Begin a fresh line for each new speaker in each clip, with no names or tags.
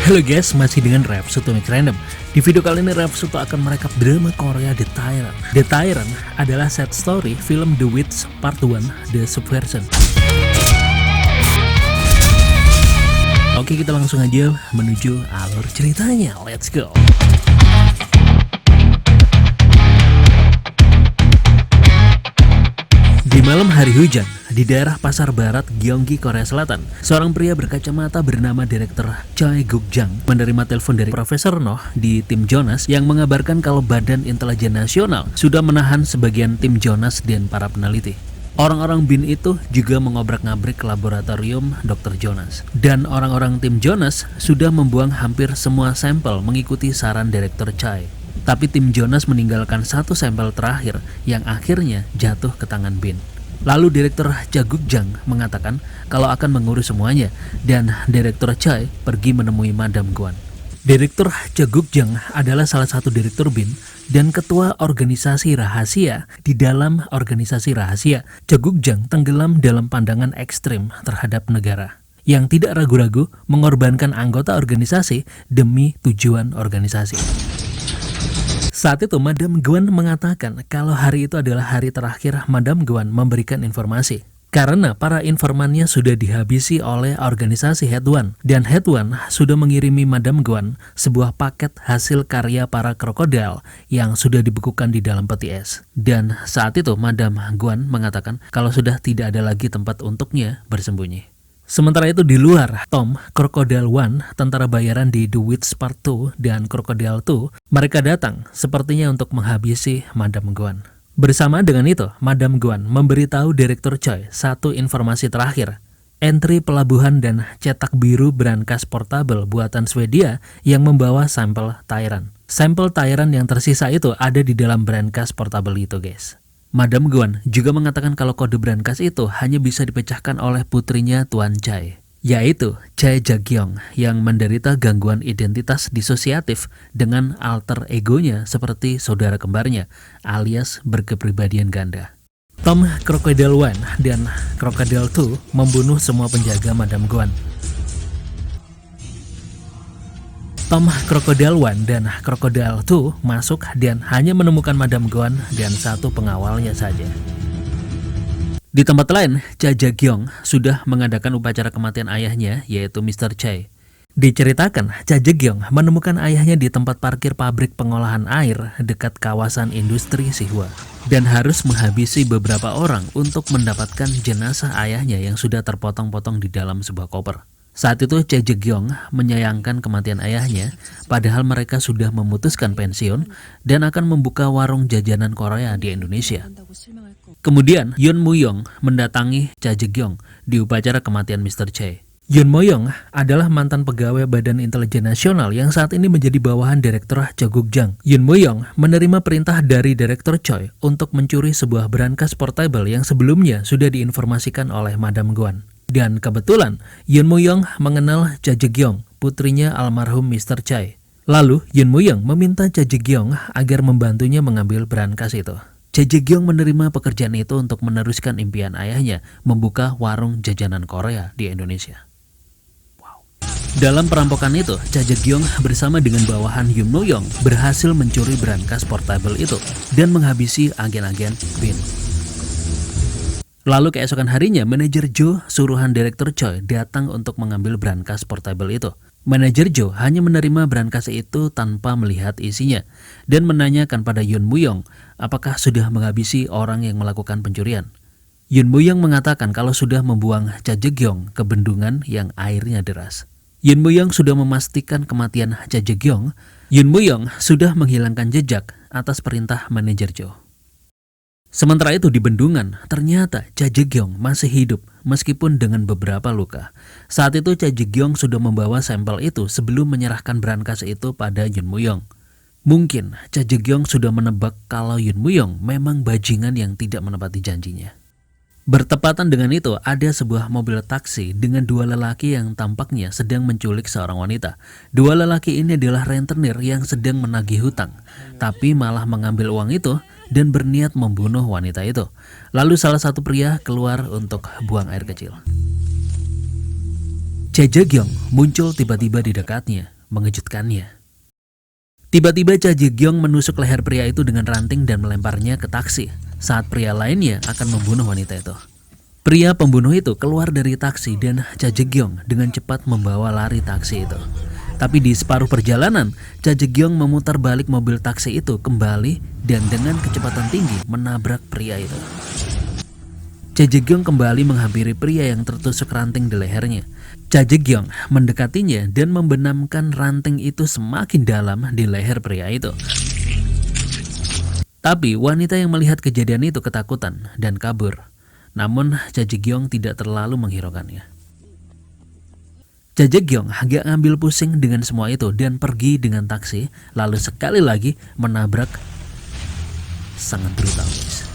Halo guys, masih dengan Rapsuto Mix Random. Di video kali ini Rapsuto akan merekap drama Korea The Tyrant. The Tyrant adalah set story film The Witch Part 1 The Subversion. Oke, kita langsung aja menuju alur ceritanya. Let's go. Di malam hari hujan, di daerah pasar barat Gyeonggi, Korea Selatan, seorang pria berkacamata bernama Direktur Choi Guk-jang menerima telepon dari Profesor Noh di tim Jonas yang mengabarkan kalau Badan Intelijen Nasional sudah menahan sebagian tim Jonas dan para peneliti. Orang-orang BIN itu juga mengobrak-ngabrik laboratorium Dr. Jonas. Dan orang-orang tim Jonas sudah membuang hampir semua sampel mengikuti saran Direktur Choi. Tapi tim Jonas meninggalkan satu sampel terakhir yang akhirnya jatuh ke tangan BIN. Lalu Direktur Choi Guk-jang mengatakan kalau akan mengurus semuanya dan Direktur Choi pergi menemui Madam Gwan. Direktur Choi Guk-jang adalah salah satu direktur BIN dan ketua organisasi rahasia. Di dalam organisasi rahasia, Choi Guk-jang tenggelam dalam pandangan ekstrim terhadap negara yang tidak ragu-ragu mengorbankan anggota organisasi demi tujuan organisasi. Saat itu Madam Gwan mengatakan kalau hari itu adalah hari terakhir Madam Gwan memberikan informasi. Karena para informannya sudah dihabisi oleh organisasi Head One. Dan Head One sudah mengirimi Madam Gwan sebuah paket hasil karya para krokodil yang sudah dibekukan di dalam peti es. Dan saat itu Madam Gwan mengatakan kalau sudah tidak ada lagi tempat untuknya bersembunyi. Sementara itu di luar, Tom, Crocodile One, tentara bayaran di The Witch Part 2 dan Crocodile 2, mereka datang sepertinya untuk menghabisi Madam Gwan. Bersama dengan itu, Madam Gwan memberitahu Direktur Choi satu informasi terakhir. Entry pelabuhan dan cetak biru brankas portable buatan Swedia yang membawa sampel Tyrant. Sampel Tyrant yang tersisa itu ada di dalam brankas portable itu, guys. Madam Gwan juga mengatakan kalau kode brankas itu hanya bisa dipecahkan oleh putrinya Tuan Choi, yaitu Choi Ja-kyung yang menderita gangguan identitas disosiatif dengan alter egonya seperti saudara kembarnya alias berkepribadian ganda. Tom, Crocodile One dan Crocodile 2 membunuh semua penjaga Madam Gwan. Tom, Crocodile One dan Crocodile 2 masuk dan hanya menemukan Madam Gwan dan satu pengawalnya saja. Di tempat lain, Choi Ja-kyung sudah mengadakan upacara kematian ayahnya yaitu Mr. Choi. Diceritakan, Choi Ja-kyung menemukan ayahnya di tempat parkir pabrik pengolahan air dekat kawasan industri Sihwa dan harus menghabisi beberapa orang untuk mendapatkan jenazah ayahnya yang sudah terpotong-potong di dalam sebuah koper. Saat itu Choi Ja-kyung menyayangkan kematian ayahnya, padahal mereka sudah memutuskan pensiun dan akan membuka warung jajanan Korea di Indonesia. Kemudian Yoon Moo-young mendatangi Choi Ja-kyung di upacara kematian Mr. Choi. Yoon Moo-young adalah mantan pegawai Badan Intelijen Nasional yang saat ini menjadi bawahan Direktur Choi Guk-jang. Yoon Moo-young menerima perintah dari Direktur Choi untuk mencuri sebuah brankas portable yang sebelumnya sudah diinformasikan oleh Madam Gwan. Dan kebetulan, Yoon Moo-young mengenal Choi Ja-kyung, putrinya almarhum Mr. Choi. Lalu, Yoon Moo-young meminta Choi Ja-kyung agar membantunya mengambil brankas itu. Choi Ja-kyung menerima pekerjaan itu untuk meneruskan impian ayahnya membuka warung jajanan Korea di Indonesia. Wow. Dalam perampokan itu, Choi Ja-kyung bersama dengan bawahan Yoon Moo-young berhasil mencuri brankas portable itu dan menghabisi agen-agen BIN. Lalu keesokan harinya, manajer Jo suruhan Direktur Choi datang untuk mengambil brankas portable itu. Manajer Jo hanya menerima brankas itu tanpa melihat isinya dan menanyakan pada Yoon Moo-young apakah sudah menghabisi orang yang melakukan pencurian. Yoon Moo-young mengatakan kalau sudah membuang Choi Ja-kyung ke bendungan yang airnya deras. Yoon Moo-young sudah memastikan kematian Choi Ja-kyung. Yoon Moo-young sudah menghilangkan jejak atas perintah manajer Jo. Sementara itu di bendungan, ternyata Choi Ja-kyung masih hidup meskipun dengan beberapa luka. Saat itu Choi Ja-kyung sudah membawa sampel itu sebelum menyerahkan brankas itu pada Yoon Moo-young. Mungkin Choi Ja-kyung sudah menebak kalau Yoon Moo-young memang bajingan yang tidak menepati janjinya. Bertepatan dengan itu, ada sebuah mobil taksi dengan dua lelaki yang tampaknya sedang menculik seorang wanita. Dua lelaki ini adalah rentenir yang sedang menagih hutang, tapi malah mengambil uang itu dan berniat membunuh wanita itu. Lalu salah satu pria keluar untuk buang air kecil. Choi Ja-kyung muncul tiba-tiba di dekatnya. mengejutkannya. Tiba-tiba Cha Ji-gyong menusuk leher pria itu dengan ranting dan melemparnya ke taksi saat pria lainnya akan membunuh wanita itu. Pria pembunuh itu keluar dari taksi dan Cha Ji-gyong dengan cepat membawa lari taksi itu. Tapi di separuh perjalanan, Cha Ji-gyong memutar balik mobil taksi itu kembali dan dengan kecepatan tinggi menabrak pria itu. Cha Ji-gyong kembali menghampiri pria yang tertusuk ranting di lehernya. Cha Ji-gyong mendekatinya dan membenamkan ranting itu semakin dalam di leher pria itu. Tapi wanita yang melihat kejadian itu ketakutan dan kabur. Namun Cha Ji-gyong tidak terlalu menghiraukannya. Cha Ji-gyong agak ngambil pusing dengan semua itu dan pergi dengan taksi, lalu sekali lagi menabrak. Sangat brutal, guys.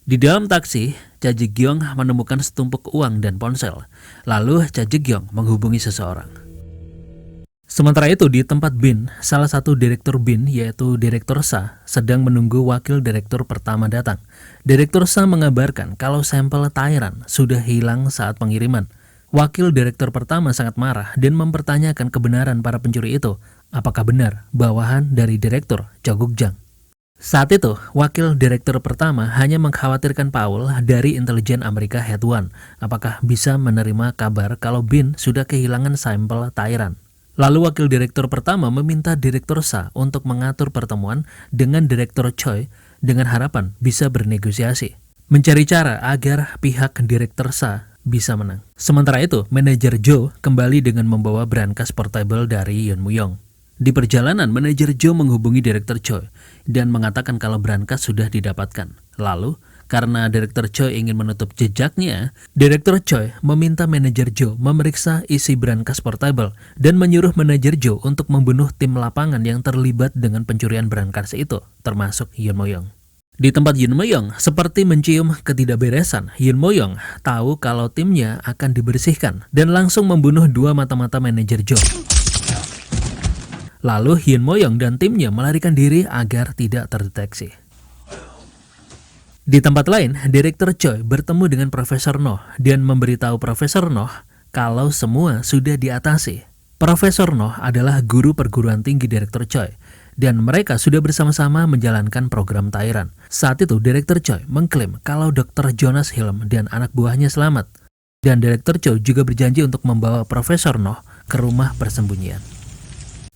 Di dalam taksi, Cha Ji-gyong menemukan setumpuk uang dan ponsel. Lalu Cha Ji-gyong menghubungi seseorang. Sementara itu di tempat Bin, salah satu direktur Bin yaitu Direktur Sa sedang menunggu wakil direktur pertama datang. Direktur Sa mengabarkan kalau sampel Tyran sudah hilang saat pengiriman. Wakil direktur pertama sangat marah dan mempertanyakan kebenaran para pencuri itu. Apakah benar bawahan dari direktur Cho Guk-jang? Saat itu, wakil direktur pertama hanya mengkhawatirkan Paul dari intelijen Amerika Head One. Apakah bisa menerima kabar kalau Bin sudah kehilangan sampel Tyran? Lalu wakil direktur pertama meminta direktur Sa untuk mengatur pertemuan dengan direktur Choi dengan harapan bisa bernegosiasi, mencari cara agar pihak direktur Sa bisa menang. Sementara itu, manajer Jo kembali dengan membawa brankas portable dari Yoon Mu-yong. Di perjalanan, manajer Jo menghubungi direktur Choi dan mengatakan kalau brankas sudah didapatkan. Lalu, karena direktur Choi ingin menutup jejaknya, direktur Choi meminta manajer Jo memeriksa isi brankas portable dan menyuruh manajer Jo untuk membunuh tim lapangan yang terlibat dengan pencurian brankas itu, termasuk Yoon Mu-yong. Di tempat Yoon Mu-yong, seperti mencium ketidakberesan, Yoon Mu-yong tahu kalau timnya akan dibersihkan dan langsung membunuh dua mata-mata manajer Jo. Lalu Yoon Mu-yong dan timnya melarikan diri agar tidak terdeteksi. Di tempat lain, Direktur Choi bertemu dengan Profesor Noh dan memberitahu Profesor Noh kalau semua sudah diatasi. Profesor Noh adalah guru perguruan tinggi Direktur Choi dan mereka sudah bersama-sama menjalankan program Tyran. Saat itu Direktur Choi mengklaim kalau Dr. Jonas Hilm dan anak buahnya selamat. Dan Direktur Choi juga berjanji untuk membawa Profesor Noh ke rumah persembunyian.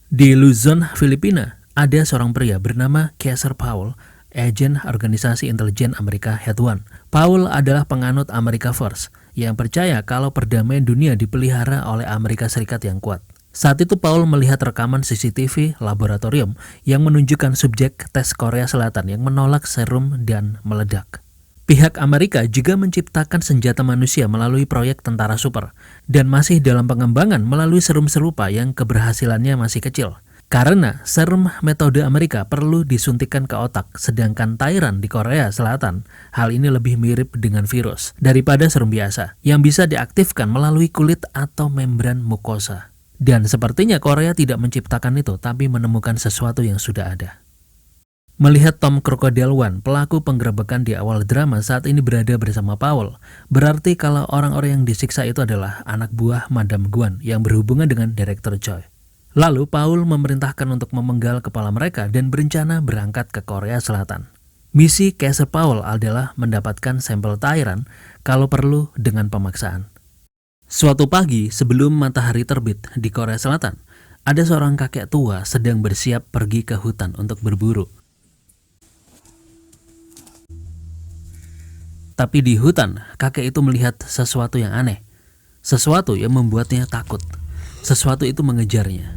Di Luzon, Filipina, ada seorang pria bernama Kaiser Paul, agen organisasi intelijen Amerika Head One. Paul adalah penganut America First yang percaya kalau perdamaian dunia dipelihara oleh Amerika Serikat yang kuat. Saat itu Paul melihat rekaman CCTV laboratorium yang menunjukkan subjek tes Korea Selatan yang menolak serum dan meledak. Pihak Amerika juga menciptakan senjata manusia melalui proyek tentara super dan masih dalam pengembangan melalui serum serupa yang keberhasilannya masih kecil. Karena serum metode Amerika perlu disuntikan ke otak, sedangkan Tyran di Korea Selatan, hal ini lebih mirip dengan virus daripada serum biasa yang bisa diaktifkan melalui kulit atau membran mukosa. Dan sepertinya Korea tidak menciptakan itu, tapi menemukan sesuatu yang sudah ada. Melihat Tom Crocodile One, pelaku penggerebekan di awal drama saat ini berada bersama Paul, berarti kalau orang-orang yang disiksa itu adalah anak buah Madam Guan yang berhubungan dengan Direktur Choi. Lalu Paul memerintahkan untuk memenggal kepala mereka dan berencana berangkat ke Korea Selatan. Misi Kaiser Paul adalah mendapatkan sampel Tyran kalau perlu dengan pemaksaan. Suatu pagi sebelum matahari terbit di Korea Selatan, ada seorang kakek tua sedang bersiap pergi ke hutan untuk berburu. Tapi di hutan, kakek itu melihat sesuatu yang aneh. Sesuatu yang membuatnya takut. Sesuatu itu mengejarnya.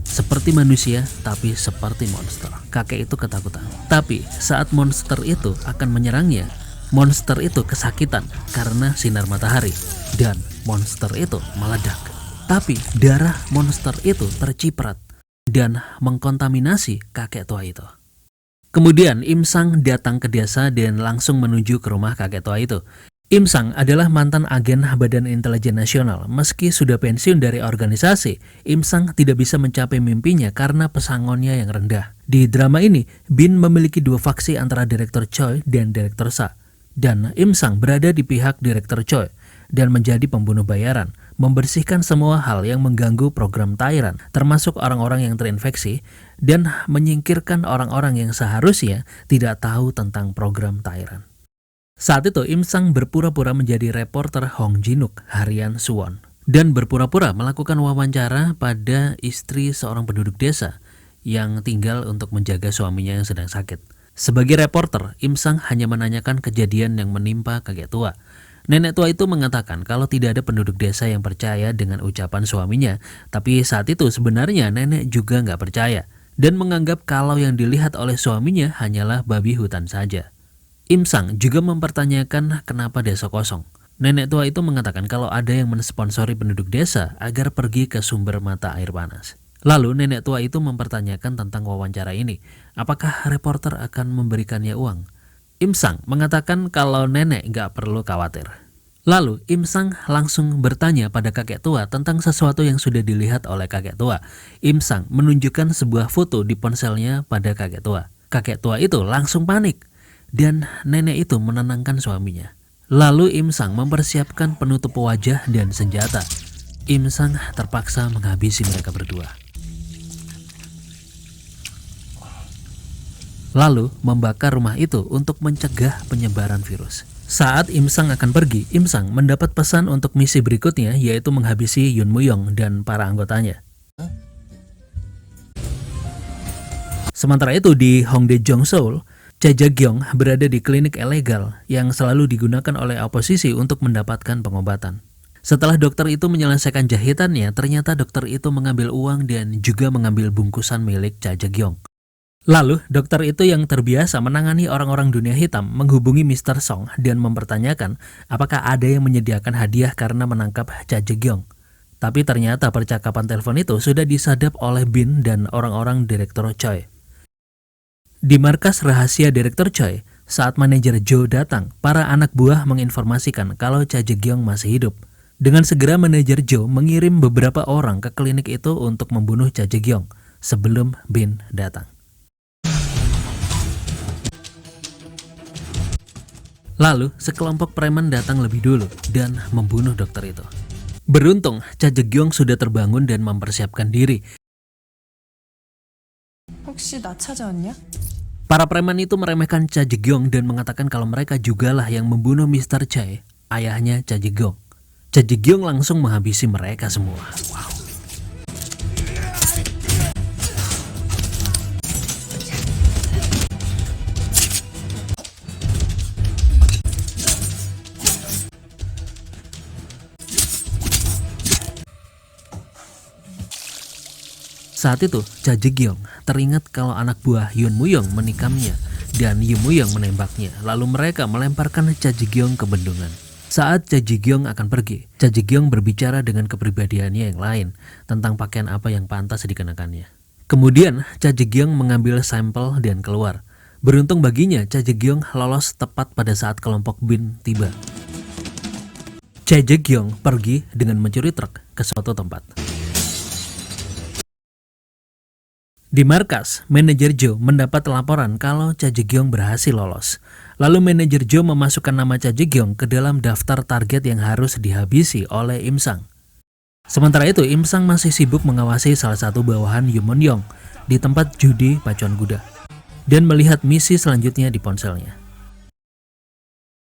Seperti manusia, tapi seperti monster. Kakek itu ketakutan. Tapi saat monster itu akan menyerangnya, monster itu kesakitan karena sinar matahari. Dan monster itu meledak. Tapi darah monster itu terciprat dan mengkontaminasi kakek tua itu. Kemudian Im Sang datang ke desa dan langsung menuju ke rumah kakek tua itu. Im Sang adalah mantan agen Badan Intelijen Nasional. Meski sudah pensiun dari organisasi, Im Sang tidak bisa mencapai mimpinya karena pesangonnya yang rendah. Di drama ini, Bin memiliki dua faksi antara Direktur Choi dan Direktur Sa. Dan Im Sang berada di pihak Direktur Choi. dan menjadi pembunuh bayaran, membersihkan semua hal yang mengganggu program Tyrant, termasuk orang-orang yang terinfeksi, dan menyingkirkan orang-orang yang seharusnya tidak tahu tentang program Tyrant. Saat itu Im Sang berpura-pura menjadi reporter Hong Jinuk harian Suwon dan berpura-pura melakukan wawancara pada istri seorang penduduk desa yang tinggal untuk menjaga suaminya yang sedang sakit. Sebagai reporter, Im Sang hanya menanyakan kejadian yang menimpa kakek tua. Nenek tua itu mengatakan kalau tidak ada penduduk desa yang percaya dengan ucapan suaminya, tapi saat itu sebenarnya nenek juga nggak percaya dan menganggap kalau yang dilihat oleh suaminya hanyalah babi hutan saja. Im Sang juga mempertanyakan kenapa desa kosong. Nenek tua itu mengatakan kalau ada yang mensponsori penduduk desa agar pergi ke sumber mata air panas. Lalu nenek tua itu mempertanyakan tentang wawancara ini. Apakah reporter akan memberikannya uang? Im Sang mengatakan kalau nenek nggak perlu khawatir. Lalu Im Sang langsung bertanya pada kakek tua tentang sesuatu yang sudah dilihat oleh kakek tua. Im Sang menunjukkan sebuah foto di ponselnya pada kakek tua. Kakek tua itu langsung panik. Dan nenek itu menenangkan suaminya. Lalu Im Sang mempersiapkan penutup wajah dan senjata. Im Sang terpaksa menghabisi mereka berdua. Lalu membakar rumah itu untuk mencegah penyebaran virus. Saat Im Sang akan pergi, Im Sang mendapat pesan untuk misi berikutnya, yaitu menghabisi Yoon Moo-young dan para anggotanya. Sementara itu di Hongdae-jong, Seoul, Cha Jae-gyong berada di klinik ilegal yang selalu digunakan oleh oposisi untuk mendapatkan pengobatan. Setelah dokter itu menyelesaikan jahitannya, ternyata dokter itu mengambil uang dan juga mengambil bungkusan milik Cha Jae-gyong. Lalu, dokter itu yang terbiasa menangani orang-orang dunia hitam menghubungi Mr. Song dan mempertanyakan apakah ada yang menyediakan hadiah karena menangkap Cha Jae-gyong. Tapi ternyata percakapan telepon itu sudah disadap oleh Bin dan orang-orang Direktur Choi. Di markas rahasia Direktur Choi, saat manajer Jo datang, para anak buah menginformasikan kalau Cha Jae-gyong masih hidup. Dengan segera manajer Jo mengirim beberapa orang ke klinik itu untuk membunuh Cha Jae-gyong sebelum Bin datang. Lalu, sekelompok preman datang lebih dulu dan membunuh dokter itu. Beruntung, Cha Jae-gyong sudah terbangun dan mempersiapkan diri.
혹시 나 찾아왔냐?
Para preman itu meremehkan Cha Jae-gyong dan mengatakan kalau mereka jugalah yang membunuh Mr. Choi, ayahnya Cha Jae-gyong. Cha Jae-gyong langsung menghabisi mereka semua. Wow. Saat itu, Cha Jae-gyong teringat kalau anak buah Yoon Moo-young menikamnya dan Yoon Moo-young menembaknya. Lalu mereka melemparkan Cha Jae-gyong ke bendungan. Saat Cha Jae-gyong akan pergi, Cha Jae-gyong berbicara dengan kepribadiannya yang lain tentang pakaian apa yang pantas dikenakannya. Kemudian, Cha Jae-gyong mengambil sampel dan keluar. Beruntung baginya, Cha Jae-gyong lolos tepat pada saat kelompok Bin tiba. Cha Jae-gyong pergi dengan mencuri truk ke suatu tempat. Di markas, manajer Jo mendapat laporan kalau Cha Jae-gyong berhasil lolos. Lalu manajer Jo memasukkan nama Cha Jae-gyong ke dalam daftar target yang harus dihabisi oleh Im Sang. Sementara itu, Im Sang masih sibuk mengawasi salah satu bawahan Yoon Moo-young di tempat judi pacuan kuda dan melihat misi selanjutnya di ponselnya.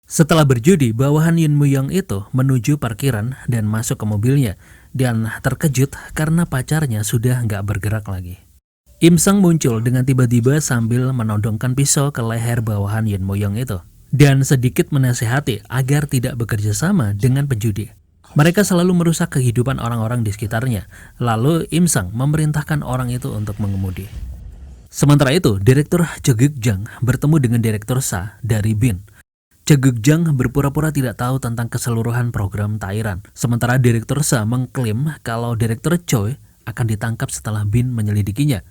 Setelah berjudi, bawahan Yoon Moo-young itu menuju parkiran dan masuk ke mobilnya dan terkejut karena pacarnya sudah nggak bergerak lagi. Im Sang muncul dengan tiba-tiba sambil menodongkan pisau ke leher bawahan Yoon Moo-young itu dan sedikit menasihati agar tidak bekerja sama dengan penjudi. Mereka selalu merusak kehidupan orang-orang di sekitarnya. Lalu Im Sang memerintahkan orang itu untuk mengemudi. Sementara itu, Direktur Cha Geuk-jang bertemu dengan Direktur Sa dari Bin. Cha Geuk-jang berpura-pura tidak tahu tentang keseluruhan program Tyrant. Sementara Direktur Sa mengklaim kalau Direktur Choi akan ditangkap setelah Bin menyelidikinya.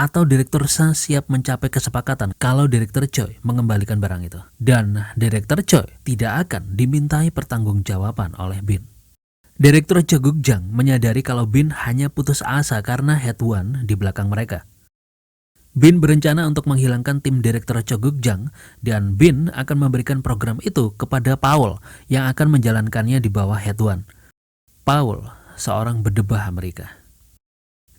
Atau Direktur Sa siap mencapai kesepakatan kalau Direktur Choi mengembalikan barang itu. Dan Direktur Choi tidak akan dimintai pertanggungjawaban oleh Bin. Direktur Cha Geuk-jang menyadari kalau Bin hanya putus asa karena Head One di belakang mereka. Bin berencana untuk menghilangkan tim Direktur Cho Guk-jang dan Bin akan memberikan program itu kepada Paul yang akan menjalankannya di bawah Head One. Paul, seorang berdebah Amerika.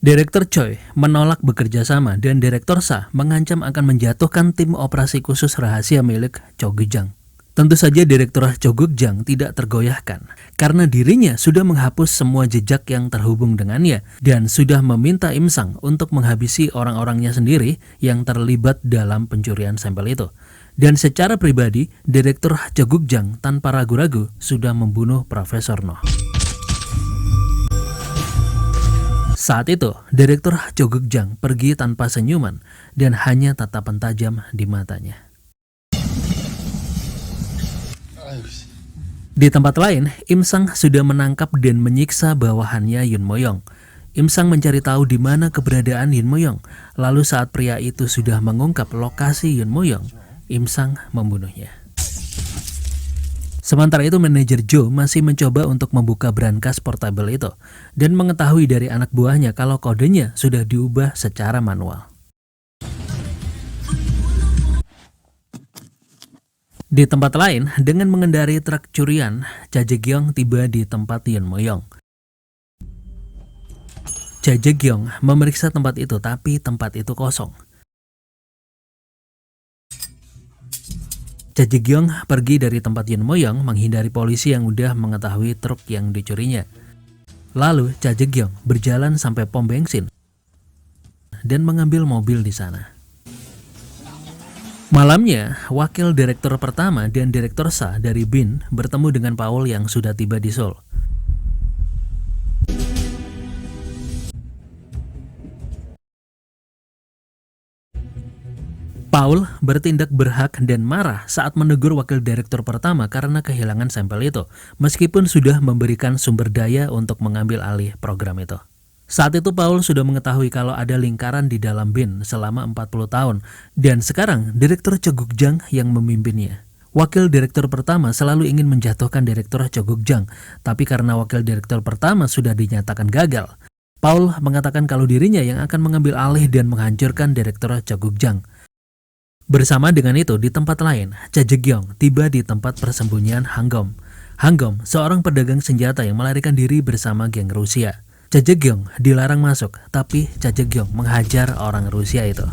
Direktur Choi menolak bekerja sama dan Direktur Sa mengancam akan menjatuhkan tim operasi khusus rahasia milik Cho Guk-jang. Tentu saja Direktur Cho Guk-jang tidak tergoyahkan karena dirinya sudah menghapus semua jejak yang terhubung dengannya dan sudah meminta Im Sang untuk menghabisi orang-orangnya sendiri yang terlibat dalam pencurian sampel itu. Dan secara pribadi, Direktur Cho Guk-jang tanpa ragu-ragu sudah membunuh Profesor Noh. Saat itu, Direktur Cho Guk-jang pergi tanpa senyuman dan hanya tatapan tajam di matanya. Di tempat lain, Im Sang sudah menangkap dan menyiksa bawahannya Yoon Mo-young. Im Sang mencari tahu di mana keberadaan Yoon Mo-young. Lalu saat pria itu sudah mengungkap lokasi Yoon Mo-young, Im Sang membunuhnya. Sementara itu manajer Jo masih mencoba untuk membuka brankas portable itu dan mengetahui dari anak buahnya kalau kodenya sudah diubah secara manual. Di tempat lain, dengan mengendarai truk curian, Cha Jae-kyung tiba di tempat Yoon Mo-young. Cha Jae-kyung memeriksa tempat itu tapi tempat itu kosong. Cha Jae-kyung pergi dari tempat Yoon Mo-young menghindari polisi yang udah mengetahui truk yang dicurinya. Lalu Cha Jae-kyung berjalan sampai pom bensin dan mengambil mobil di sana. Malamnya, wakil direktur pertama dan direktur Sa dari Bin bertemu dengan Paul yang sudah tiba di Seoul. Paul bertindak berhak dan marah saat menegur wakil direktur pertama karena kehilangan sampel itu, meskipun sudah memberikan sumber daya untuk mengambil alih program itu. Saat itu Paul sudah mengetahui kalau ada lingkaran di dalam Bin selama 40 tahun dan sekarang Direktur Cho Guk-jang yang memimpinnya. Wakil direktur pertama selalu ingin menjatuhkan Direktur Cho Guk-jang, tapi karena wakil direktur pertama sudah dinyatakan gagal, Paul mengatakan kalau dirinya yang akan mengambil alih dan menghancurkan Direktur Cho Guk-jang. Bersama dengan itu di tempat lain, Cha Jae-kyung tiba di tempat persembunyian Hangom. Hangom, seorang pedagang senjata yang melarikan diri bersama geng Rusia. Cha Jae-kyung dilarang masuk, tapi Cha Jae-kyung menghajar orang Rusia itu.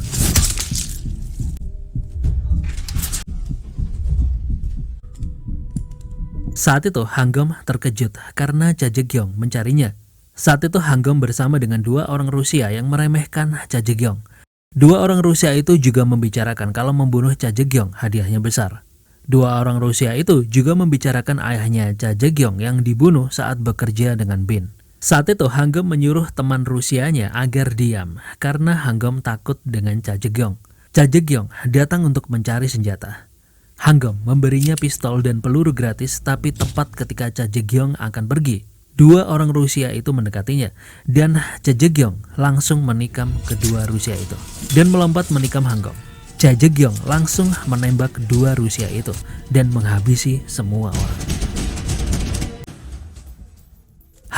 Saat itu Hangom terkejut karena Cha Jae-kyung mencarinya. Saat itu Hangom bersama dengan dua orang Rusia yang meremehkan Cha Jae-kyung. Dua orang Rusia itu juga membicarakan kalau membunuh Cha Jae-kyung hadiahnya besar. Dua orang Rusia itu juga membicarakan ayahnya Cha Jae-kyung yang dibunuh saat bekerja dengan Bin. Saat itu Hangom menyuruh teman Rusianya agar diam karena Hangom takut dengan Cha Jae-kyung. Cha Jae-kyung datang untuk mencari senjata. Hangom memberinya pistol dan peluru gratis, tapi tepat ketika Cha Jae-kyung akan pergi, dua orang Rusia itu mendekatinya dan Cha Jae-kyung langsung menikam kedua Rusia itu dan melompat menikam Hangom. Cha Jae-kyung langsung menembak dua Rusia itu dan menghabisi semua orang.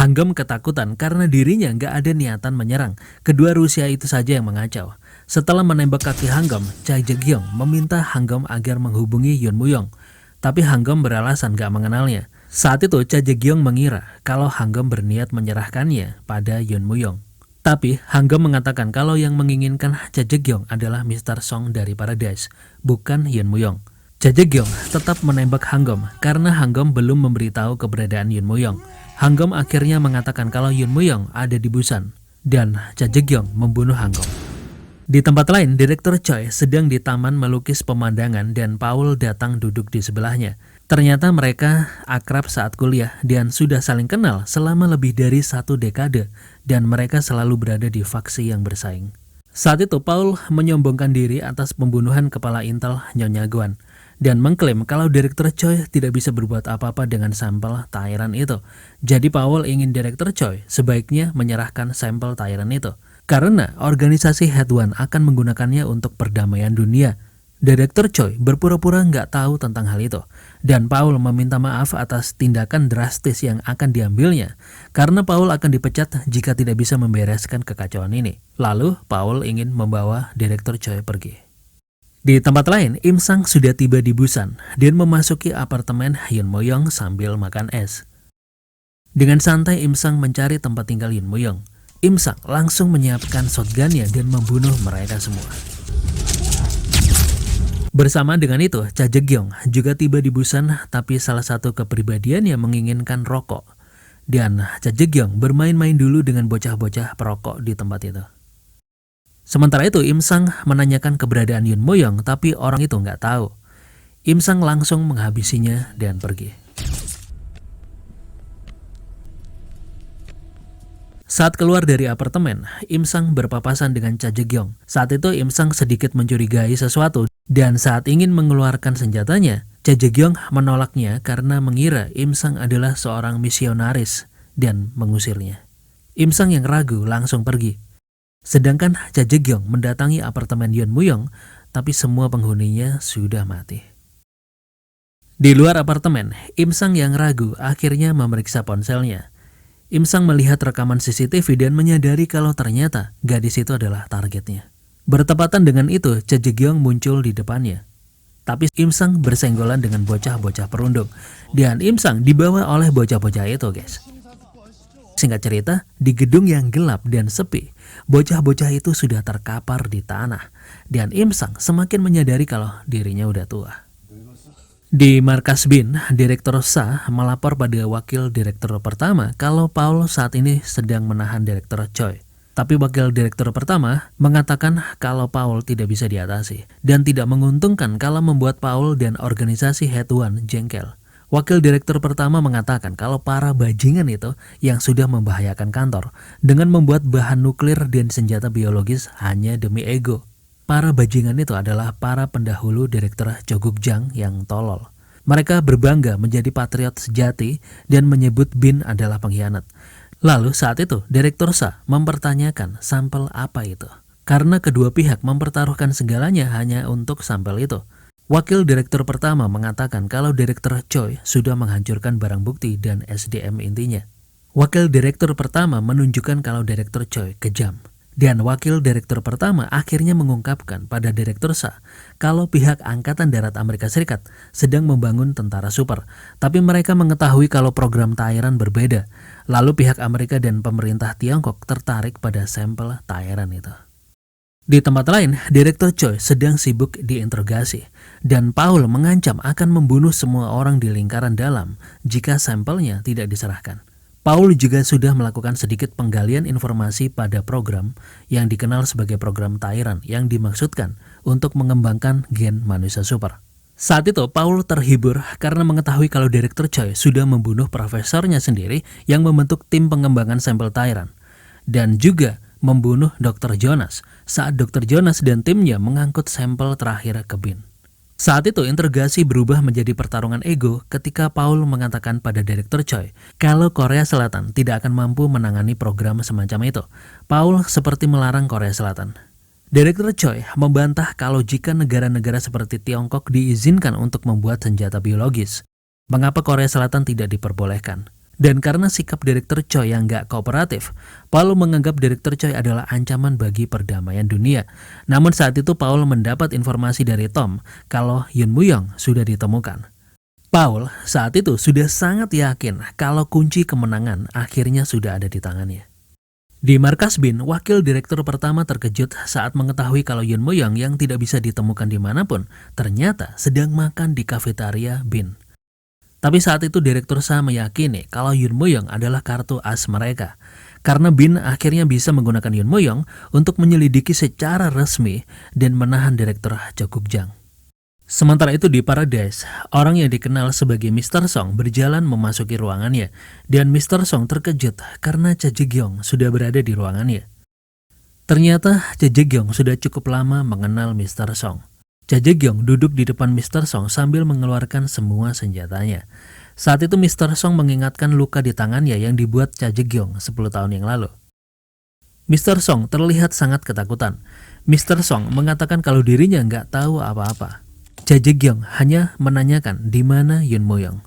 Hangom ketakutan karena dirinya nggak ada niatan menyerang. Kedua Rusia itu saja yang mengacau. Setelah menembak kaki Hangom, Cha Jae-kyung meminta Hangom agar menghubungi Yoon Mo-young. Tapi Hangom beralasan nggak mengenalnya. Saat itu Cha Jae-kyung mengira kalau Hangom berniat menyerahkannya pada Yoon Mo-young. Tapi Hangom mengatakan kalau yang menginginkan Cha Jae-kyung adalah Mr. Song dari Paradise, bukan Yoon Mo-young. Cha Jae-kyung tetap menembak Hangom karena Hangom belum memberitahu keberadaan Yoon Mo-young. Hangom akhirnya mengatakan kalau Yoon Mo-young ada di Busan dan Cha Jae-kyung membunuh Hangom. Di tempat lain, Direktur Choi sedang di taman melukis pemandangan dan Paul datang duduk di sebelahnya. Ternyata mereka akrab saat kuliah dan sudah saling kenal selama lebih dari 1 dekade dan mereka selalu berada di faksi yang bersaing. Saat itu Paul menyombongkan diri atas pembunuhan kepala Intel Nyonya Gwan dan mengklaim kalau Direktur Choi tidak bisa berbuat apa-apa dengan sampel Thailand itu. Jadi Paul ingin Direktur Choi sebaiknya menyerahkan sampel Thailand itu karena organisasi Head One akan menggunakannya untuk perdamaian dunia. Direktur Choi berpura-pura nggak tahu tentang hal itu, dan Paul meminta maaf atas tindakan drastis yang akan diambilnya, karena Paul akan dipecat jika tidak bisa membereskan kekacauan ini. Lalu, Paul ingin membawa Direktur Choi pergi. Di tempat lain, Im Sang sudah tiba di Busan dan memasuki apartemen Yoon Mo Young sambil makan es. Dengan santai, Im Sang mencari tempat tinggal Yoon Mo Young. Im Sang langsung menyiapkan shotgunnya dan membunuh mereka semua. Bersama dengan itu, Cha Jae-gyong juga tiba di Busan, tapi salah satu kepribadiannya menginginkan rokok. Dan Cha Jae-gyong bermain-main dulu dengan bocah-bocah perokok di tempat itu. Sementara itu, Im Sang menanyakan keberadaan Yoon Mo Young, tapi orang itu nggak tahu. Im Sang langsung menghabisinya dan pergi. Saat keluar dari apartemen, Im Sang berpapasan dengan Cha Jae-gyong. Saat itu Im Sang sedikit mencurigai sesuatu, dan saat ingin mengeluarkan senjatanya, Cha Jae-gyong menolaknya karena mengira Im Sang adalah seorang misionaris dan mengusirnya. Im Sang yang ragu langsung pergi. Sedangkan Cha Jae-gyong mendatangi apartemen Yoon Mo Young, tapi semua penghuninya sudah mati. Di luar apartemen, Im Sang yang ragu akhirnya memeriksa ponselnya. Im Sang melihat rekaman CCTV dan menyadari kalau ternyata gadis itu adalah targetnya. Bertepatan dengan itu, Cha Jae-gyong muncul di depannya. Tapi Im Sang bersenggolan dengan bocah-bocah perundung. Dan Im Sang dibawa oleh bocah-bocah itu, guys. Singkat cerita, di gedung yang gelap dan sepi, bocah-bocah itu sudah terkapar di tanah. Dan Im Sang semakin menyadari kalau dirinya udah tua. Di markas BIN, Direktur Sa melapor pada wakil direktur pertama kalau Paul saat ini sedang menahan Direktur Choi. Tapi wakil direktur pertama mengatakan kalau Paul tidak bisa diatasi dan tidak menguntungkan kalau membuat Paul dan organisasi Head One jengkel. Wakil direktur pertama mengatakan kalau para bajingan itu yang sudah membahayakan kantor dengan membuat bahan nuklir dan senjata biologis hanya demi ego. Para bajingan itu adalah para pendahulu Direktur Cho Guk-jang yang tolol. Mereka berbangga menjadi patriot sejati dan menyebut BIN adalah pengkhianat. Lalu saat itu Direktur Sa mempertanyakan sampel apa itu. Karena kedua pihak mempertaruhkan segalanya hanya untuk sampel itu. Wakil direktur pertama mengatakan kalau Direktur Choi sudah menghancurkan barang bukti dan SDM intinya. Wakil direktur pertama menunjukkan kalau Direktur Choi kejam. Dan wakil direktur pertama akhirnya mengungkapkan pada Direktur Sa kalau pihak Angkatan Darat Amerika Serikat sedang membangun tentara super. Tapi mereka mengetahui kalau program Thailand berbeda. Lalu pihak Amerika dan pemerintah Tiongkok tertarik pada sampel Thailand itu. Di tempat lain, Direktur Choi sedang sibuk diinterogasi. Dan Paul mengancam akan membunuh semua orang di lingkaran dalam jika sampelnya tidak diserahkan. Paul juga sudah melakukan sedikit penggalian informasi pada program yang dikenal sebagai program Thailand yang dimaksudkan untuk mengembangkan gen manusia super. Saat itu Paul terhibur karena mengetahui kalau Direktur Choi sudah membunuh profesornya sendiri yang membentuk tim pengembangan sampel Thailand dan juga membunuh Dr. Jonas saat Dr. Jonas dan timnya mengangkut sampel terakhir ke BIN. Saat itu interogasi berubah menjadi pertarungan ego ketika Paul mengatakan pada Direktur Choi kalau Korea Selatan tidak akan mampu menangani program semacam itu. Paul seperti melarang Korea Selatan. Direktur Choi membantah kalau jika negara-negara seperti Tiongkok diizinkan untuk membuat senjata biologis, mengapa Korea Selatan tidak diperbolehkan? Dan karena sikap Direktur Choi yang gak kooperatif, Paul menganggap Direktur Choi adalah ancaman bagi perdamaian dunia. Namun saat itu Paul mendapat informasi dari Tom kalau Yoon Mo Young sudah ditemukan. Paul saat itu sudah sangat yakin kalau kunci kemenangan akhirnya sudah ada di tangannya. Di markas BIN, wakil direktur pertama terkejut saat mengetahui kalau Yoon Mo Young yang tidak bisa ditemukan dimanapun ternyata sedang makan di kafetaria BIN. Tapi saat itu Direktur Sa meyakini kalau Yoon Mo Young adalah kartu as mereka. Karena BIN akhirnya bisa menggunakan Yoon Mo Young untuk menyelidiki secara resmi dan menahan Direktur Cho Guk-jang. Sementara itu di Paradise, orang yang dikenal sebagai Mr. Song berjalan memasuki ruangannya. Dan Mr. Song terkejut karena Cha Jae-gyong sudah berada di ruangannya. Ternyata Cha Jae-gyong sudah cukup lama mengenal Mr. Song. Cha Jae-gyong duduk di depan Mr. Song sambil mengeluarkan semua senjatanya. Saat itu Mr. Song mengingatkan luka di tangannya yang dibuat Cha Jae-gyong 10 tahun yang lalu. Mr. Song terlihat sangat ketakutan. Mr. Song mengatakan kalau dirinya nggak tahu apa-apa. Cha Jae-kyung hanya menanyakan di mana Yoon Mo-young.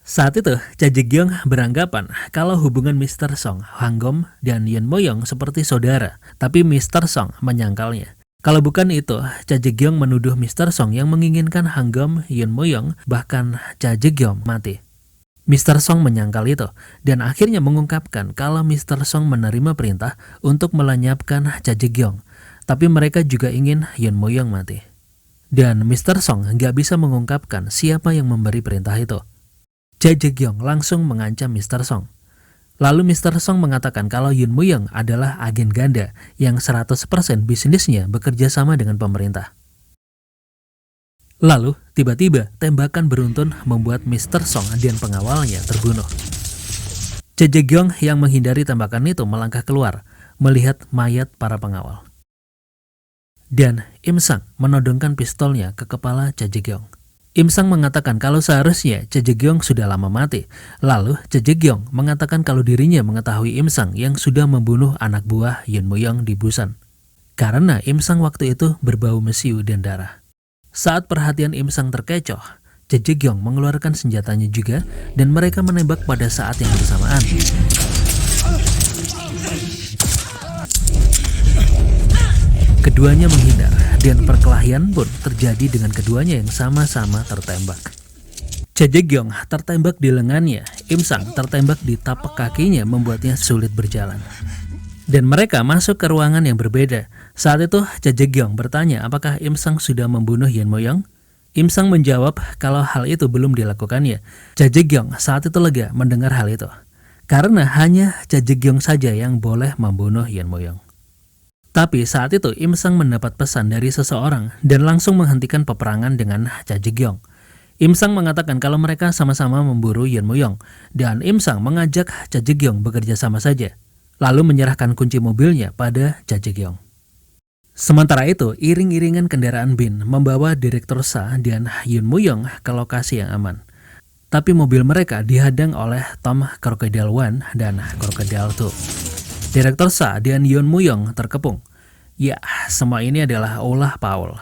Saat itu, Cha Jae-kyung beranggapan kalau hubungan Mr. Song, Hwang-gom, dan Yoon Mo-young seperti saudara, tapi Mr. Song menyangkalnya. Kalau bukan itu, Cha Jae-kyung menuduh Mr. Song yang menginginkan Hwang-gom, Yoon Mo-young, bahkan Cha Jae-kyung mati. Mr. Song menyangkal itu, dan akhirnya mengungkapkan kalau Mr. Song menerima perintah untuk melenyapkan Cha Jae-kyung, tapi mereka juga ingin Yoon Mo-young mati. Dan Mr. Song nggak bisa mengungkapkan siapa yang memberi perintah itu. Cha Jae-kyung langsung mengancam Mr. Song. Lalu Mr. Song mengatakan kalau Yoon Mo-young adalah agen ganda yang 100% bisnisnya bekerja sama dengan pemerintah. Lalu, tiba-tiba tembakan beruntun membuat Mr. Song dan pengawalnya terbunuh. Cha Jae-kyung yang menghindari tembakan itu melangkah keluar, melihat mayat para pengawal. Dan Im Sang menodongkan pistolnya ke kepala Cha Jae-kyung. Im Sang mengatakan kalau seharusnya Cha Jae-kyung sudah lama mati. Lalu Cha Jae-kyung mengatakan kalau dirinya mengetahui Im Sang yang sudah membunuh anak buah Yoon Mo-young di Busan. Karena Im Sang waktu itu berbau mesiu dan darah. Saat perhatian Im Sang terkecoh, Cha Jae-kyung mengeluarkan senjatanya juga dan mereka menembak pada saat yang bersamaan. Keduanya menghindar dan perkelahian pun terjadi dengan keduanya yang sama-sama tertembak. Cha Jae-kyung tertembak di lengannya, Im Sang tertembak di tapak kakinya membuatnya sulit berjalan. Dan mereka masuk ke ruangan yang berbeda. Saat itu Cha Jae-kyung bertanya apakah Im Sang sudah membunuh Yoon Mo-young. Im Sang menjawab kalau hal itu belum dilakukannya. Cha Jae-kyung saat itu lega mendengar hal itu. Karena hanya Cha Jae-kyung saja yang boleh membunuh Yoon Mo-young. Tapi saat itu Im Sang mendapat pesan dari seseorang dan langsung menghentikan peperangan dengan Cha Jae-kyung. Im Sang mengatakan kalau mereka sama-sama memburu Yoon Mo-young dan Im Sang mengajak Cha Jae-kyung bekerja sama saja. Lalu menyerahkan kunci mobilnya pada Cha Jae-kyung. Sementara itu, iring-iringan kendaraan Bin membawa Direktur Sa dan Yoon Mo-young ke lokasi yang aman. Tapi mobil mereka dihadang oleh Tom Crocodile 1 dan Crocodile 2. Direktur Sa dan Yoon Mo-young terkepung. Ya, semua ini adalah ulah Paul.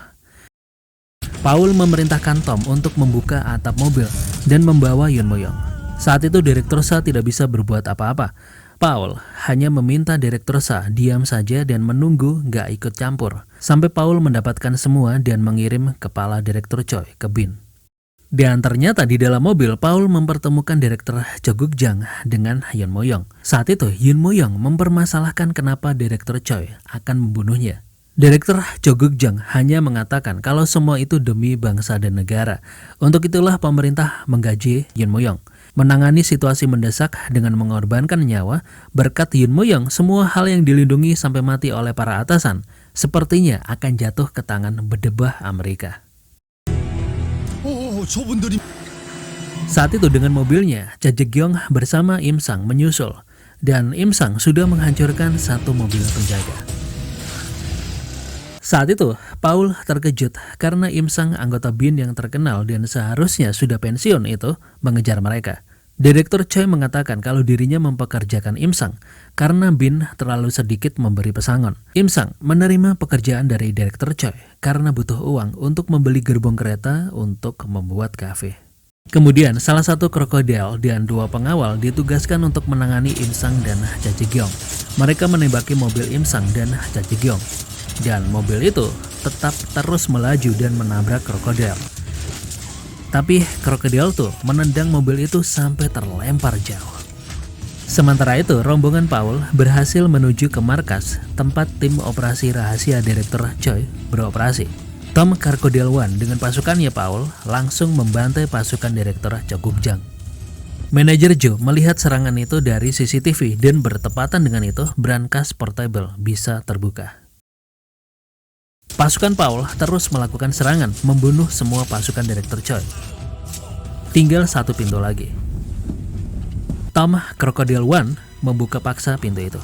Paul memerintahkan Tom untuk membuka atap mobil dan membawa Yoon Mo-young. Saat itu Direktur Sa tidak bisa berbuat apa-apa. Paul hanya meminta Direktur Sa diam saja dan menunggu nggak ikut campur. Sampai Paul mendapatkan semua dan mengirim kepala Direktur Choi ke Bin. Dan ternyata di dalam mobil Paul mempertemukan Direktur Cho Guk-jang dengan Yoon Mo-young. Saat itu Yoon Mo-young mempermasalahkan kenapa Direktur Choi akan membunuhnya. Direktur Cho Guk-jang hanya mengatakan kalau semua itu demi bangsa dan negara. Untuk itulah pemerintah menggaji Yoon Mo-young. Menangani situasi mendesak dengan mengorbankan nyawa, berkat Yoon Mo-young semua hal yang dilindungi sampai mati oleh para atasan sepertinya akan jatuh ke tangan bedebah Amerika. Saat itu dengan mobilnya, Cha Jae-kyung bersama Im Sang menyusul dan Im Sang sudah menghancurkan satu mobil penjaga. Saat itu, Paul terkejut karena Im Sang anggota Bin yang terkenal dan seharusnya sudah pensiun itu mengejar mereka. Direktur Choi mengatakan kalau dirinya mempekerjakan Im Sang karena Bin terlalu sedikit memberi pesangon. Im Sang menerima pekerjaan dari Direktur Choi karena butuh uang untuk membeli gerbong kereta untuk membuat kafe. Kemudian salah satu krokodil dan dua pengawal ditugaskan untuk menangani Im Sang dan Cha Jae-kyung. Mereka menembaki mobil Im Sang dan Cha Jae-kyung. Dan mobil itu tetap terus melaju dan menabrak krokodil. Tapi krokodil tuh menendang mobil itu sampai terlempar jauh. Sementara itu, rombongan Paul berhasil menuju ke markas tempat tim operasi rahasia Direktur Choi beroperasi. Tom Crocodile 1 dengan pasukannya Paul langsung membantai pasukan Direktur Cho Guk-jang. Manajer Joe melihat serangan itu dari CCTV dan bertepatan dengan itu brankas portable bisa terbuka. Pasukan Paul terus melakukan serangan, membunuh semua pasukan Direktur Choi. Tinggal satu pintu lagi. Tom Crocodile 1 membuka paksa pintu itu.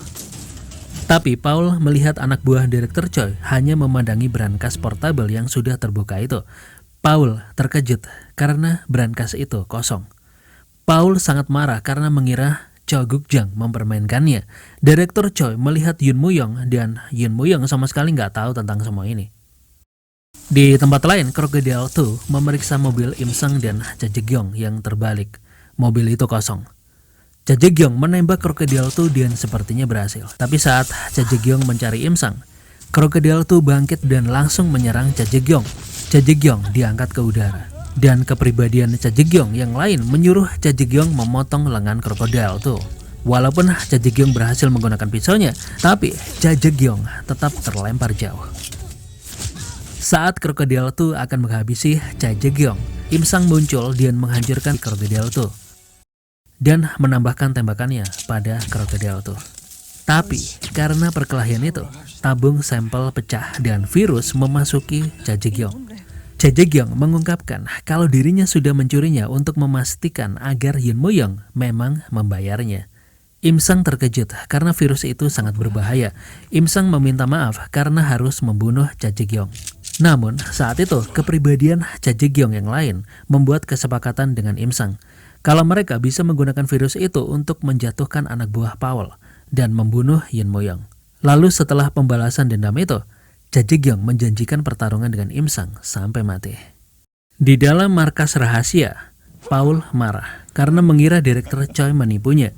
Tapi Paul melihat anak buah Direktur Choi hanya memandangi brankas portable yang sudah terbuka itu. Paul terkejut karena brankas itu kosong. Paul sangat marah karena mengira Choi Guk-jang mempermainkannya. Direktur Choi melihat Yoon Moo-young dan Yoon Moo-young sama sekali nggak tahu tentang semua ini. Di tempat lain, Crocodile 2 memeriksa mobil Im Sang dan Cha Jae-gyong yang terbalik. Mobil itu kosong. Cha Jae-gyong menembak Crocodile 2 dan sepertinya berhasil. Tapi saat Cha Jae-gyong mencari Im Sang, Crocodile 2 bangkit dan langsung menyerang Cha Jae-gyong. Cha Jae-gyong diangkat ke udara. Dan kepribadian Cha Jae-gyong yang lain menyuruh Cha Jae-gyong memotong lengan Crocodile 2. Walaupun Cha Jae-gyong berhasil menggunakan pisaunya, tapi Cha Jae-gyong tetap terlempar jauh. Saat Crocodile 2 akan menghabisi Cha Jae-gyong, Im Sang muncul dan menghancurkan Crocodile 2 dan menambahkan tembakannya pada Crocodile 2. Tapi karena perkelahian itu, tabung sampel pecah dan virus memasuki Cha Jae-gyong. Cha Jae-gyong mengungkapkan kalau dirinya sudah mencurinya untuk memastikan agar Yoon Moo-young memang membayarnya. Im Sang terkejut karena virus itu sangat berbahaya. Im Sang meminta maaf karena harus membunuh Cha Jae-gyong. Namun saat itu kepribadian Cha Jae-gyong yang lain membuat kesepakatan dengan Im Sang kalau mereka bisa menggunakan virus itu untuk menjatuhkan anak buah Paul dan membunuh Yoon Moo-young. Lalu setelah pembalasan dendam itu, Cha Jae-gyong menjanjikan pertarungan dengan Im Sang sampai mati. Di dalam markas rahasia, Paul marah karena mengira Direktur Choi menipunya.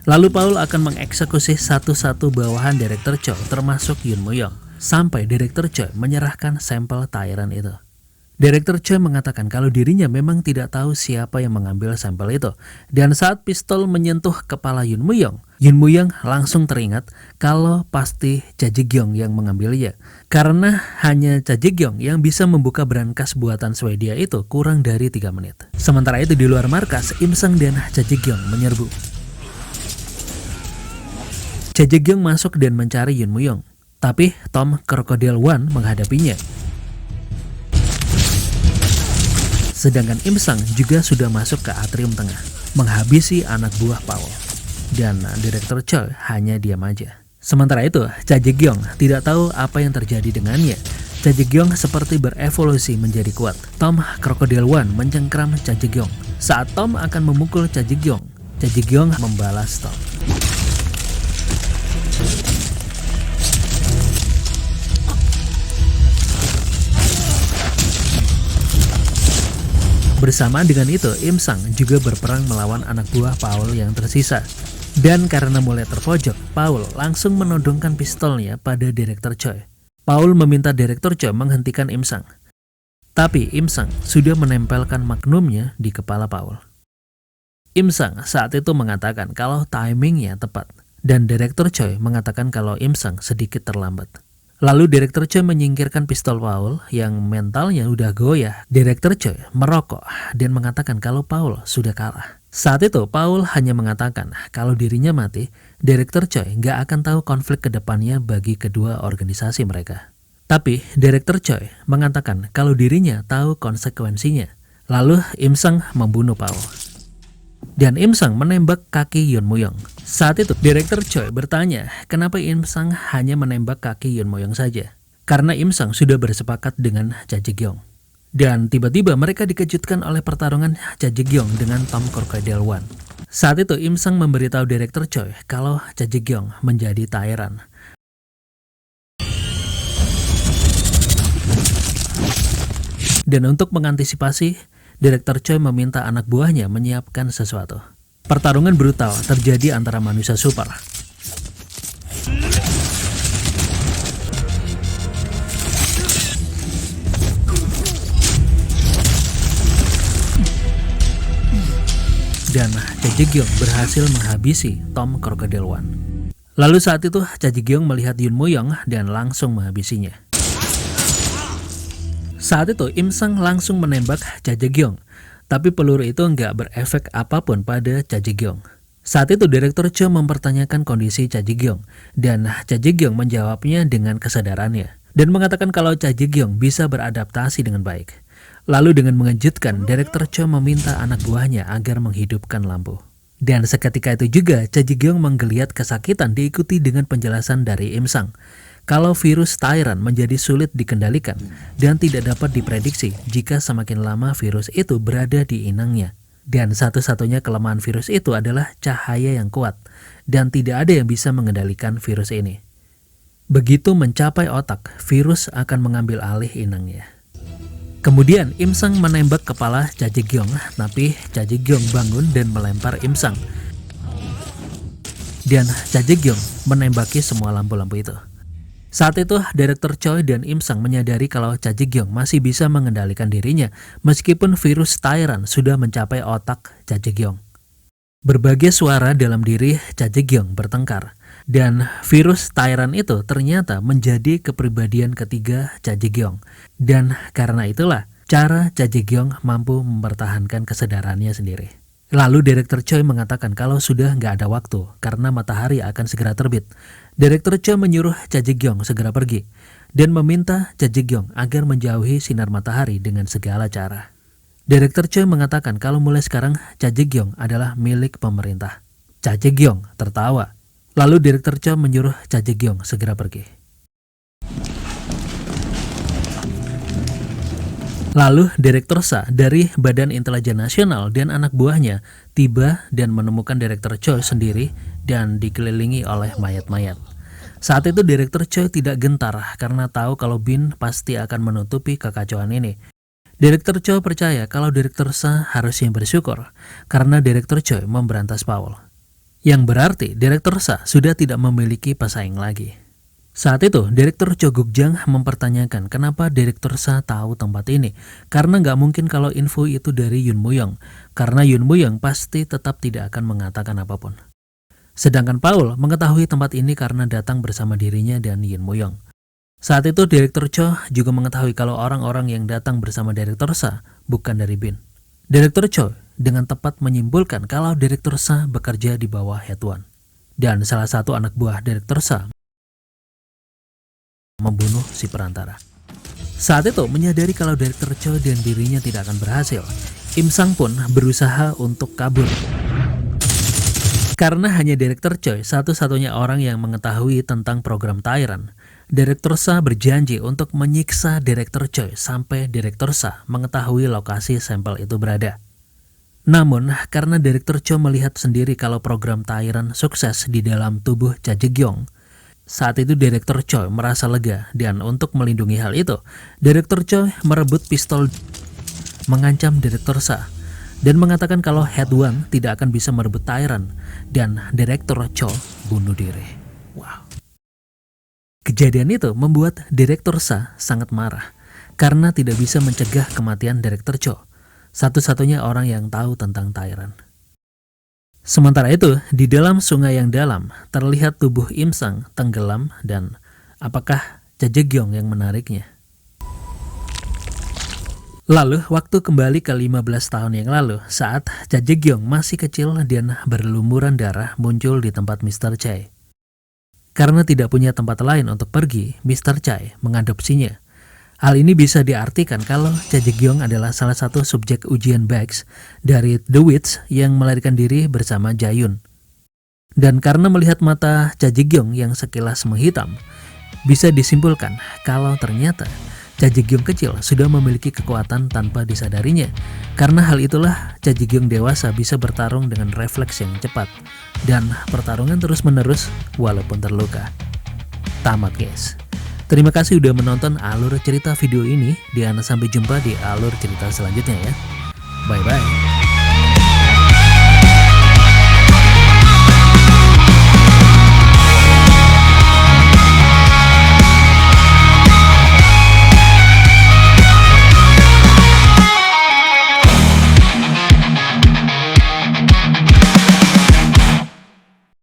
Lalu Paul akan mengeksekusi satu-satu bawahan Direktur Choi termasuk Yoon Moo-young sampai Direktur Choi menyerahkan sampel Tyran itu. Direktur Choi mengatakan kalau dirinya memang tidak tahu siapa yang mengambil sampel itu. Dan saat pistol menyentuh kepala Yoon Moo-young langsung teringat kalau pasti Cha Jae-gyong yang mengambilnya. Karena hanya Cha Jae-gyong yang bisa membuka brankas buatan Swedia itu kurang dari 3 menit. Sementara itu di luar markas, Im Sang dan Cha Jae-gyong menyerbu. Cha Jae-gyong masuk dan mencari Yoon Moo-young. Tapi Tom Crocodile 1 menghadapinya. Sedangkan Im Sang juga sudah masuk ke atrium tengah, menghabisi anak buah Paul. Dan Direktur Choi hanya diam aja. Sementara itu, Cha Jae-gyong tidak tahu apa yang terjadi dengannya. Cha Jae-gyong seperti berevolusi menjadi kuat. Tom Crocodile 1 mencengkram Cha Jae-gyong. Saat Tom akan memukul Cha Jae-gyong membalas Tom. Bersamaan dengan itu, Im Sang juga berperang melawan anak buah Paul yang tersisa. Dan karena mulai terpojok, Paul langsung menodongkan pistolnya pada Direktur Choi. Paul meminta Direktur Choi menghentikan Im Sang. Tapi Im Sang sudah menempelkan magnumnya di kepala Paul. Im Sang saat itu mengatakan kalau timingnya tepat. Dan Direktur Choi mengatakan kalau Im Sang sedikit terlambat. Lalu Direktur Choi menyingkirkan pistol Paul yang mentalnya udah goyah. Direktur Choi merokok dan mengatakan kalau Paul sudah kalah. Saat itu Paul hanya mengatakan kalau dirinya mati, Direktur Choi nggak akan tahu konflik kedepannya bagi kedua organisasi mereka. Tapi Direktur Choi mengatakan kalau dirinya tahu konsekuensinya. Lalu Im Sang membunuh Paul. Dan Im Sang menembak kaki Yoon Moo-young. Saat itu Direktur Choi bertanya kenapa Im Sang hanya menembak kaki Yoon Moo-young saja. Karena Im Sang sudah bersepakat dengan Cha Jae-gyong. Dan tiba-tiba mereka dikejutkan oleh pertarungan Cha Jae-gyong dengan Tom Crocodile 1. Saat itu Im Sang memberitahu Direktur Choi kalau Cha Jae-gyong menjadi Tyran. Dan untuk mengantisipasi, Direktur Choi meminta anak buahnya menyiapkan sesuatu. Pertarungan brutal terjadi antara manusia super. Dan Cha Jae-gyong berhasil menghabisi Tom Crocodile 1. Lalu saat itu Cha Jae-gyong melihat Yoon Moo-young dan langsung menghabisinya. Saat itu Im Sang langsung menembak Cha Jae-gyong, tapi peluru itu nggak berefek apapun pada Cha Jae-gyong. Saat itu Direktur Choi mempertanyakan kondisi Cha Jae-gyong, dan Cha Jae-gyong menjawabnya dengan kesadarannya, dan mengatakan kalau Cha Jae-gyong bisa beradaptasi dengan baik. Lalu dengan mengejutkan, Direktur Choi meminta anak buahnya agar menghidupkan lampu. Dan seketika itu juga Cha Jae-gyong menggeliat kesakitan diikuti dengan penjelasan dari Im Sang. Kalau virus Tyran menjadi sulit dikendalikan dan tidak dapat diprediksi jika semakin lama virus itu berada di inangnya. Dan satu-satunya kelemahan virus itu adalah cahaya yang kuat, dan tidak ada yang bisa mengendalikan virus ini. Begitu mencapai otak, virus akan mengambil alih inangnya. Kemudian Im Sang menembak kepala Cha Ji-kyung, tapi Cha Ji-kyung bangun dan melempar Im Sang. Dan Cha Ji-kyung menembaki semua lampu-lampu itu. Saat itu, Direktur Choi dan Im Sang menyadari kalau Cha Ji-kyung masih bisa mengendalikan dirinya meskipun virus Tyrant sudah mencapai otak Cha Ji-kyung. Berbagai suara dalam diri Cha Ji-kyung bertengkar, dan virus Tyrant itu ternyata menjadi kepribadian ketiga Cha Ji-kyung. Dan karena itulah cara Cha Ji-kyung mampu mempertahankan kesadarannya sendiri. Lalu Direktur Choi mengatakan kalau sudah nggak ada waktu karena matahari akan segera terbit. Direktur Choi menyuruh Cha Ji-kyung segera pergi dan meminta Cha Ji-kyung agar menjauhi sinar matahari dengan segala cara. Direktur Choi mengatakan kalau mulai sekarang Cha Ji-kyung adalah milik pemerintah. Cha Ji-kyung tertawa. Lalu Direktur Choi menyuruh Cha Ji-kyung segera pergi. Lalu Direktur Sa dari Badan Intelijen Nasional dan anak buahnya tiba dan menemukan Direktur Choi sendiri dan dikelilingi oleh mayat-mayat. Saat itu Direktur Choi tidak gentar karena tahu kalau Bin pasti akan menutupi kekacauan ini. Direktur Choi percaya kalau Direktur Sa harusnya bersyukur karena Direktur Choi memberantas Paul. Yang berarti Direktur Sa sudah tidak memiliki pesaing lagi. Saat itu, Direktur Cho Guk-jang mempertanyakan kenapa Direktur Sa tahu tempat ini. Karena nggak mungkin kalau info itu dari Yun Mu-yong, karena Yun Mu-yong pasti tetap tidak akan mengatakan apapun. Sedangkan Paul mengetahui tempat ini karena datang bersama dirinya dan Yun Mu-yong. Saat itu Direktur Cho juga mengetahui kalau orang-orang yang datang bersama Direktur Sa bukan dari Bin. Direktur Cho dengan tepat menyimpulkan kalau Direktur Sa bekerja di bawah Head One. Dan salah satu anak buah Direktur Sa membunuh si perantara. Saat itu menyadari kalau Direktur Choi dan dirinya tidak akan berhasil, Im Sang pun berusaha untuk kabur. Karena hanya Direktur Choi satu-satunya orang yang mengetahui tentang program Tyrant, Direktur Sa berjanji untuk menyiksa Direktur Choi sampai Direktur Sa mengetahui lokasi sampel itu berada. Namun, karena Direktur Choi melihat sendiri kalau program Tyrant sukses di dalam tubuh Cha Ji-kyung, saat itu Direktur Choi merasa lega dan untuk melindungi hal itu, Direktur Choi merebut pistol, mengancam Direktur Sa dan mengatakan kalau Head One tidak akan bisa merebut Tyrant dan Direktur Choi bunuh diri. Wow. Kejadian itu membuat Direktur Sa sangat marah karena tidak bisa mencegah kematian Direktur Choi, satu-satunya orang yang tahu tentang Tyrant. Sementara itu, di dalam sungai yang dalam, terlihat tubuh Im Sang tenggelam dan apakah Cha Ji-kyung yang menariknya? Lalu, waktu kembali ke 15 tahun yang lalu, saat Cha Ji-kyung masih kecil dan berlumuran darah muncul di tempat Mr. Chai. Karena tidak punya tempat lain untuk pergi, Mr. Chai mengadopsinya. Hal ini bisa diartikan kalau Cha Ji-kyung adalah salah satu subjek ujian Baeks dari The Witch yang melarikan diri bersama Jae-yun. Dan karena melihat mata Cha Ji-kyung yang sekilas menghitam, bisa disimpulkan kalau ternyata Cha Ji-kyung kecil sudah memiliki kekuatan tanpa disadarinya. Karena hal itulah Cha Ji-kyung dewasa bisa bertarung dengan refleks yang cepat dan pertarungan terus-menerus walaupun terluka. Tamat guys. Terima kasih udah menonton alur cerita video ini dan sampai jumpa di alur cerita selanjutnya ya. Bye bye.